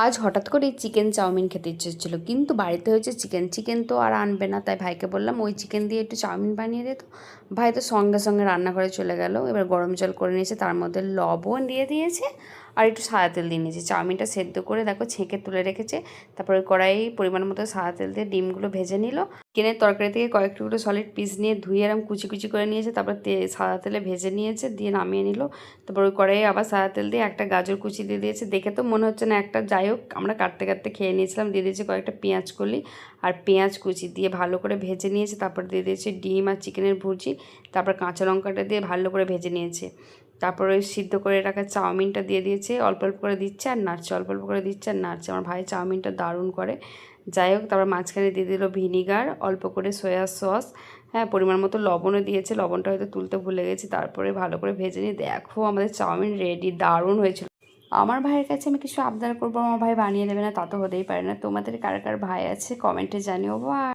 আজ হঠাৎ করেই চিকেন চাউমিন খেতে ইচ্ছে হচ্ছিলো, কিন্তু বাড়িতে হয়েছে চিকেন। চিকেন তো আর আনবে না, তাই ভাইকে বললাম ওই চিকেন দিয়ে একটু চাউমিন বানিয়ে দে তো। ভাই তো সঙ্গে সঙ্গে রান্নাঘরে চলে গেল। এবার গরম জল করে নিয়েছে, তার মধ্যে লবণ দিয়ে দিয়েছে আর একটু সাদা তেল দিয়ে নিয়েছে। চাউমিনটা সেদ্ধ করে দেখো ছেঁকে তুলে রেখেছে। তারপরে কড়াই পরিমাণ মতো সাদা তেল দিয়ে ডিমগুলো ভেজে নিল। চিকেনের তরকারি থেকে কয়েক টুকরো সলিড পিস নিয়ে ধুয়ে এরম কুচি কুচি করে নিয়েছে, তারপর সাদা তেলে ভেজে নিয়েছে, দিয়ে নামিয়ে নিল। তারপর ওই কড়াইয়ে আবার সাদা তেল দিয়ে একটা গাজর কুচি দিয়ে দিয়েছে। দেখে তো মনে হচ্ছে না একটা, যাই হোক আমরা কাটতে কাটতে খেয়ে নিয়েছিলাম। দিয়ে দিয়েছে কয়েকটা পেঁয়াজ কলি আর পেঁয়াজ কুচি দিয়ে ভালো করে ভেজে নিয়েছে। তারপর দিয়ে দিয়েছে ডিম আর চিকেনের ভুজি। তারপর কাঁচা লঙ্কাটা দিয়ে ভালো করে ভেজে নিয়েছে। তারপর ওই সিদ্ধ করে রাখা চাউমিনটা দিয়ে দিয়েছে, অল্প অল্প করে দিচ্ছে আর নাড়ছে, অল্প অল্প করে দিচ্ছে আর নাড়ছে। আমার ভাই চাউমিনটা দারুণ করে। যাই হোক, তারপর মাঝখানে দিয়ে দিল ভিনিগার, অল্প করে সয়া সস, হ্যাঁ পরিমাণ মতো লবণও দিয়েছে, লবণটা হয়তো তুলতে ভুলে গেছি। তারপরে ভালো করে ভেজে নিয়ে দেখো আমাদের চাউমিন রেডি, দারুণ হয়েছিল। আমার ভাইয়ের কাছে আমি কিছু আবদার করবো, আমার ভাই বানিয়ে দেবে না তা তো হতেই পারে না। তোমাদের কার কার ভাই আছে কমেন্টে জানিও। বা